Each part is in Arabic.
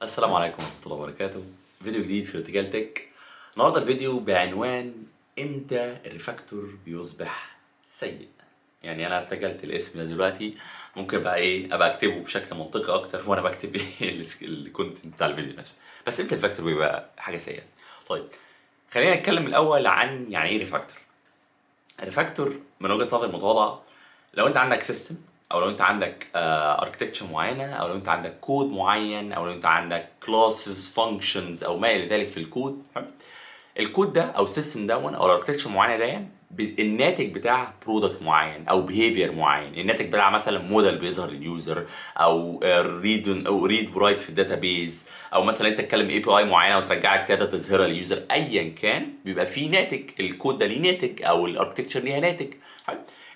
السلام عليكم ورحمة الله وبركاته. فيديو جديد في ارتجال تك. النهارده الفيديو بعنوان امتى الريفاكتور يصبح سيء. يعني انا ارتجلت الاسم ده دلوقتي، ممكن بقى ابقى اكتبه بشكل منطقي اكتر وانا بكتب الكونتنت بتاع الفيديو نفسه. بس امتى الريفاكتور بيبقى حاجة سيئة؟ طيب خلينا نتكلم الاول عن يعني ايه ريفاكتور. الريفاكتور من وجهة نظري المتواضعة، لو انت عندك سيستم او لو انت عندك اركتكتشر معينه او لو انت عندك كود معين او لو انت عندك كلاسز فانكشنز او ما الى ذلك في الكود، الكود ده او السيستم ده او الاركتكتشر معينه ده الناتج بتاع برودكت معين او بيهيفير معين، الناتج بتاع مثلا موديل بيظهر لليوزر او ريد او ريد ورايت في الداتابيز، او مثلا انت تتكلم اي بي اي معينه وترجع لك داتا تظهرها لليوزر. ايا كان بيبقى فيه ناتج، الكود ده ليه ناتج او الاركتكتشر ليها ناتج.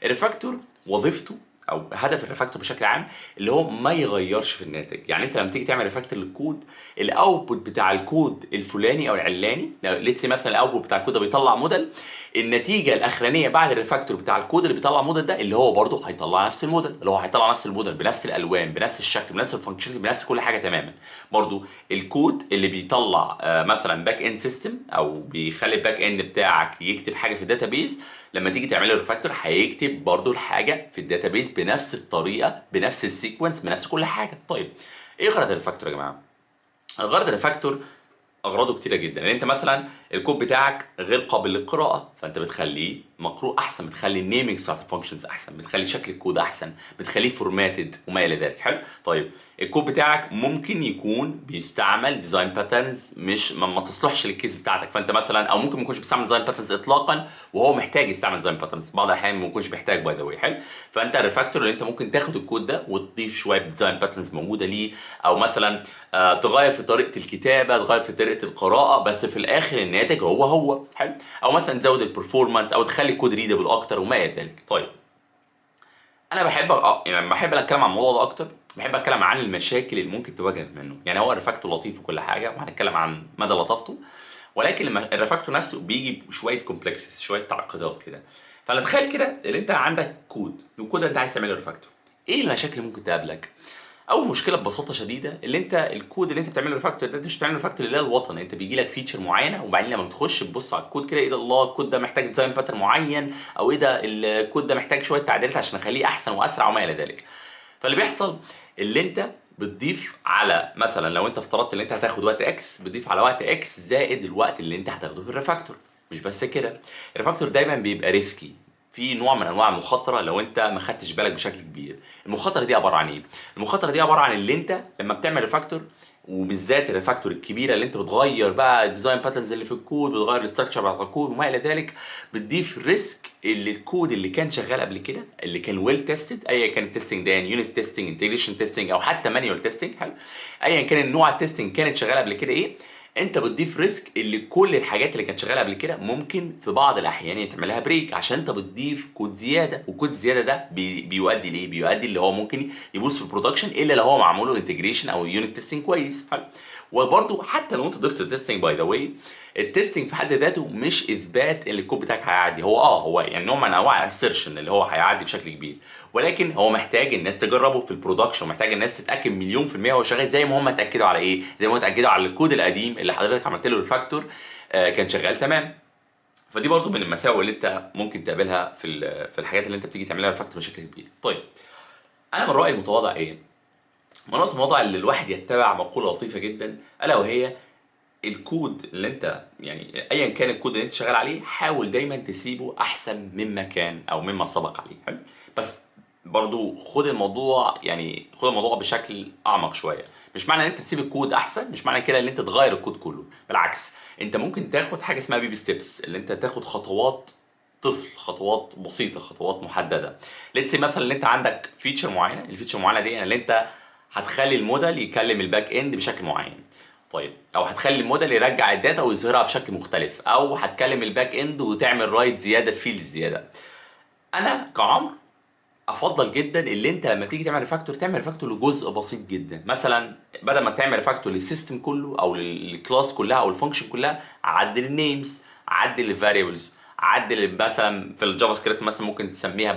الريفاكتور وظيفته او هدف الريفاكتور بشكل عام اللي هو ما يغيرش في الناتج. يعني انت لما تيجي تعمل ريفاكتور للكود، الاوتبوت بتاع الكود الفلاني او العلاني، ليتس مثلا الاوتبوت بتاع الكود ده بيطلع موديل، النتيجه الاخرانيه بعد الريفاكتور بتاع الكود اللي بيطلع موديل ده اللي هو برضه هيطلع نفس الموديل، اللي هو هيطلع نفس الموديل بنفس الالوان بنفس الشكل بنفس الفانكشناليتي بنفس كل حاجه تماما. برضه الكود اللي بيطلع مثلا باك اند سيستم او بيخلي الباك اند بتاعك يكتب حاجه في الداتابيز، لما تيجي تعمل له ريفاكتور هيكتب برضو الحاجه في الداتابيز بنفس الطريقه بنفس السيكونس بنفس كل حاجه. طيب ايه غرض الريفاكتور يا جماعه؟ غرض الريفاكتور اغراضه كتيره جدا. يعني انت مثلا الكود بتاعك غير قابل للقراءه، فانت بتخليه مقروء احسن، بتخلي النيمينجز بتاعت الفانكشنز احسن، بتخلي شكل الكود احسن، بتخليه فورماتد وما الى ذلك. حلو. طيب الكود بتاعك ممكن يكون بيستعمل ديزاين باترنز مش ما تصلحش للكيس بتاعتك، فانت مثلا او ممكن ما يكونش بيستعمل ديزاين باترنز اطلاقا وهو محتاج يستعمل ديزاين باترنز، بعض الاحيان ما يكونش محتاج باي ذا واي. حلو. فانت الريفاكتور اللي انت ممكن تاخد الكود ده وتضيف شويه ديزاين باترنز موجوده ليه، او مثلا تغير في طريقه الكتابه، تغير في طريقه القراءه، بس في الاخر الناتج هو. حلو. او مثلا تزود البرفورمانس او تخلي الكود ريدبل اكتر وما الى ذلك. طيب انا بحب يعني لما بحب اتكلم عن الموضوع ده اكتر، بحب اتكلم عن المشاكل اللي ممكن تواجهك منه. يعني هو الريفاكتور لطيف وكل حاجه وهنتكلم عن مدى لطافته، ولكن لما الريفاكتور نفسه بيجي بشويه كومبلكسز، شويه تعقيدات كده. فانا تخيل كده اللي انت عندك كود، والكود ده انت عايز تعمله ريفاكتور، ايه المشاكل اللي ممكن تقابلك؟ اول مشكله ببساطه شديده اللي انت الكود اللي انت بتعمله ريفاكتور ده انت مش بتعمله ريفاكتور لله الوطن. انت بيجي لك فيتشر معينه وبعدين لما بتخش تبص على الكود كده، ايه ده، الله الكود ده محتاج ديزاين باترن معين، او ايه ده الكود ده محتاج شويه تعديلات عشان اخليه احسن واسرع وما الى ذلك. فاللي بيحصل اللي انت بتضيف على، مثلا لو انت افترضت ان انت هتاخد وقت اكس، بتضيف على وقت اكس زائد الوقت اللي انت هتاخده في الريفاكتور. مش بس كده، الريفاكتور دايما بيبقى ريسكي، في نوع من انواع المخاطره لو انت ما خدتش بالك بشكل كبير. المخاطره دي عباره عن ايه؟ المخاطره دي عباره عن اللي انت لما بتعمل ريفاكتور، وبالذات الريفاكتور الكبيره اللي انت بتغير بقى الديزاين باترنز اللي في الكود، بتغير الاستراكشر بتاع الكود وما الى ذلك، بتضيف ريسك اللي الكود اللي كان شغال قبل كده اللي كان ويل تيستد، ايا كان التستنج ده يعني يونت تيستنج، انتجريشن تيستنج، او حتى مانيوال تيستنج. حلو. ايا كان النوع التيستنج كانت شغاله قبل كده ايه، انت بتضيف ريسك اللي كل الحاجات اللي كانت شغاله قبل كده ممكن في بعض الاحيان يتعمل لها بريك عشان انت بتضيف كود زياده. والكود الزياده ده بيؤدي ليه؟ بيؤدي اللي هو ممكن يبوظ في البرودكشن الا لو هو معمول له انتجريشن او يونت تيستنج كويس. حلو. وبرده حتى لو انت ضفت تيستنج باي ذا واي، التستنج في حد ذاته مش اثبات ان الكود بتاعك هيعدي. هو يعني نوع من انواع السيرشن اللي هو هيعدي بشكل كبير، ولكن هو محتاج الناس تجربه في البرودكشن، ومحتاج الناس تتاكد مليون في الميه هو شغال زي ما هم اتاكدوا على ايه، زي ما هم اتاكدوا على الكود القديم اللي حضرتك عملت له ريفاكتور كان شغال تمام. فدي برضو من المساوئ اللي انت ممكن تقابلها في الحاجات اللي انت بتيجي تعملها ريفاكتور بشكل كبير. طيب انا من رايي المتواضع ايه؟ من رايي المتواضع اللي الواحد يتبع مقوله لطيفه جدا، الا وهي الكود اللي انت يعني ايا كان الكود اللي انت شغال عليه حاول دايما تسيبه احسن مما كان او مما سبق عليه. حلو. بس برضو خد الموضوع بشكل اعمق شويه. مش معنى ان انت تسيب الكود احسن مش معنى كده ان انت تغير الكود كله، بالعكس انت ممكن تاخد حاجه اسمها بيبي ستيبس، اللي انت تاخد خطوات طفل، خطوات بسيطه، خطوات محدده. ليتس مثلا اللي انت عندك فيتشر معينه، الفيتشر المعينه دي يعني اللي انت هتخلي الموديل يكلم الباك اند بشكل معين. طيب او هتخلي الموديل يرجع الداتا ويظهرها بشكل مختلف، او هتكلم الباك اند وتعمل رايت زياده في فيلد زياده. انا كعمر افضل جدا اللي انت لما تيجي تعمل ريفاكتور تعمل ريفاكتور لجزء بسيط جدا. مثلا بدل ما تعمل ريفاكتور للسيستم كله او للكلاس كلها او الفانكشن كلها، عدل النيمز، عدل الفاريبلز، عدل مثلا في الجافا سكريبت مثلا ممكن تسميها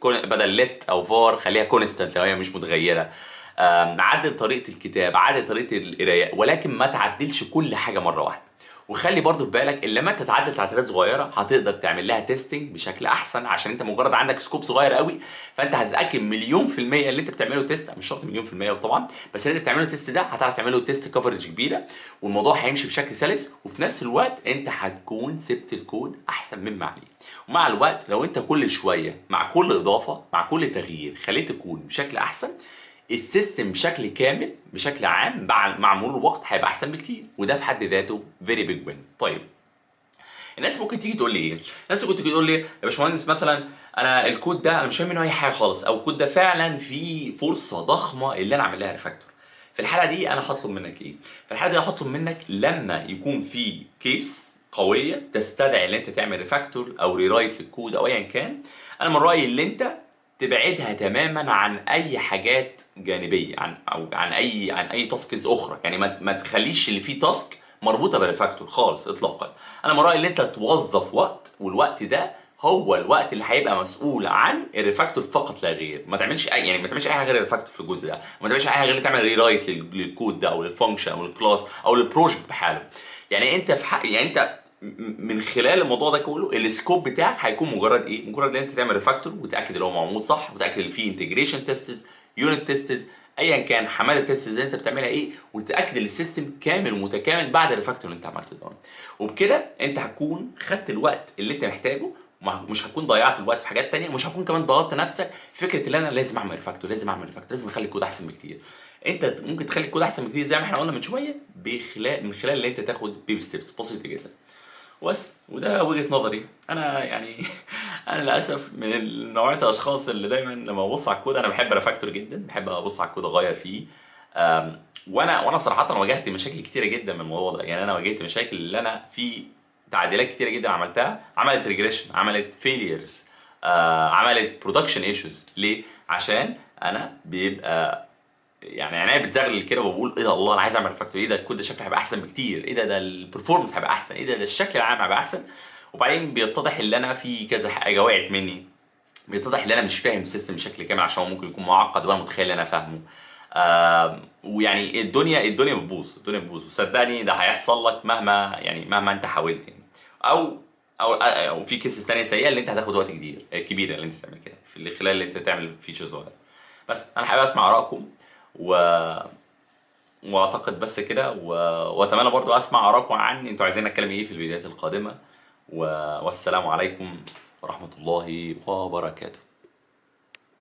بدل ليت او فار خليها كونستانت لو هي مش متغيره. عدل طريقه الكتاب، عدل طريقه القرايه، ولكن ما تعدلش كل حاجه مره واحده. وخلي برضو في بالك ان لما انت تعدل تعديلات صغيره هتقدر تعمل لها تيستنج بشكل احسن، عشان انت مجرد عندك سكوب صغير قوي، فانت هتتاكد مليون في الميه اللي انت بتعمله تيست، مش شرط مليون في الميه طبعا، بس اللي انت بتعمله تيست ده هتعرف تعمله تيست كفرج كبيره، والموضوع هيمشي بشكل سلس، وفي نفس الوقت انت هتكون سبت الكود احسن مما عليه. ومع الوقت لو انت كل شويه مع كل اضافه مع كل تغيير خليت الكود بشكل احسن، السيستم بشكل كامل بشكل عام مع مرور الوقت هيبقى احسن بكتير، وده في حد ذاته فيري بيج وين. طيب الناس ممكن تيجي تقول لي ايه؟ الناس ممكن تيجي تقول لي يا باشمهندس مثلا انا الكود ده انا مش فاهم منه اي حاجه خالص، او الكود ده فعلا فيه فرصه ضخمه اللي انا اعمل لها ريفاكتور. في الحاله دي انا هطلب منك ايه؟ في الحاله دي هطلب منك لما يكون في كيس قويه تستدعي ان انت تعمل ريفاكتور او ريرايت للكود او ايا كان، انا من رايي ان انت تبعدها تماما عن اي حاجات جانبيه، عن اي تاسكز اخرى. يعني ما تخليش اللي فيه تاسك مربوطه بالريفاكتور خالص اطلاقا. انا من رايي ان انت توظف وقت، والوقت ده هو الوقت اللي هيبقى مسؤول عن الريفاكتور فقط لا غير. ما تعملش ما تعملش اي حاجه غير الريفاكتور في الجزء ده، ما تعملش اي حاجه غير تعمل ريرايت للكود ده او للفانكشن او للكلاس او للبروجكت بحاله. يعني انت في حق، يعني انت من خلال الموضوع ده كله السكوب بتاعك هيكون مجرد ايه؟ مجرد ان انت تعمل ريفاكتور وتاكد ان هو معمول صح، وتاكد ان فيه انتجريشن تيستس، يونت تيستس، ايا كان حماده التيست اللي انت بتعملها ايه، وتتاكد ان السيستم كامل ومتكامل بعد الريفاكتور اللي انت عملته ده. وبكده انت هتكون خدت الوقت اللي انت محتاجه، مش هتكون ضيعت الوقت في حاجات تانية، مش هتكون كمان ضغطت نفسك فكره ان انا لازم اعمل ريفاكتور، لازم اعمل ريفاكتور، لازم اخلي الكود احسن بكتير. انت ممكن تخلي الكود احسن بكتير زي ما احنا قلنا من شويه، من خلال ان انت تاخد بيبي ستيبس بسيطه جدا. بس وده وجهة نظري انا يعني. انا للاسف من نوعيه الاشخاص اللي دايما لما ببص على الكود انا بحب ريفاكتور جدا، بحب ابص على الكود اغير فيه. وانا صراحه واجهت مشاكل كتيره جدا من الموضوع ده. يعني انا واجهت مشاكل اللي انا في تعديلات كتيره جدا عملتها عملت ريجريشن، عملت فيليرز، عملت برودكشن ايشوز. ليه؟ عشان انا بيبقى يعني عينيا بتزغلل كده وبقول ايه ده، الله انا عايز اعمل ريفاكتور، ايه ده الكود ده شكله هيبقى احسن بكتير، ايه ده البرفورمانس هيبقى احسن، ايه ده الشكل العام هيبقى احسن. وبعدين بيتضح ان انا في كذا حاجه وقعت مني، بيتضح ان انا مش فاهم السيستم بشكل كامل عشان هو ممكن يكون معقد وانا متخيل ان انا فاهمه. ويعني الدنيا بتبوظ، وصدقني ده هيحصل لك مهما انت حاولت يعني. او او في كيسز ثانيه سيئه اللي انت هتاخد وقت كبير اللي انت تعمل كده في خلال اللي انت تعمل فيتشرز صغيره. بس انا حابب اسمع ارائكم، و... واعتقد بس كده، واتمنى برضو اسمع ارائكم عني انتوا عايزين اتكلم ايه في الفيديوهات القادمه. والسلام عليكم ورحمه الله وبركاته.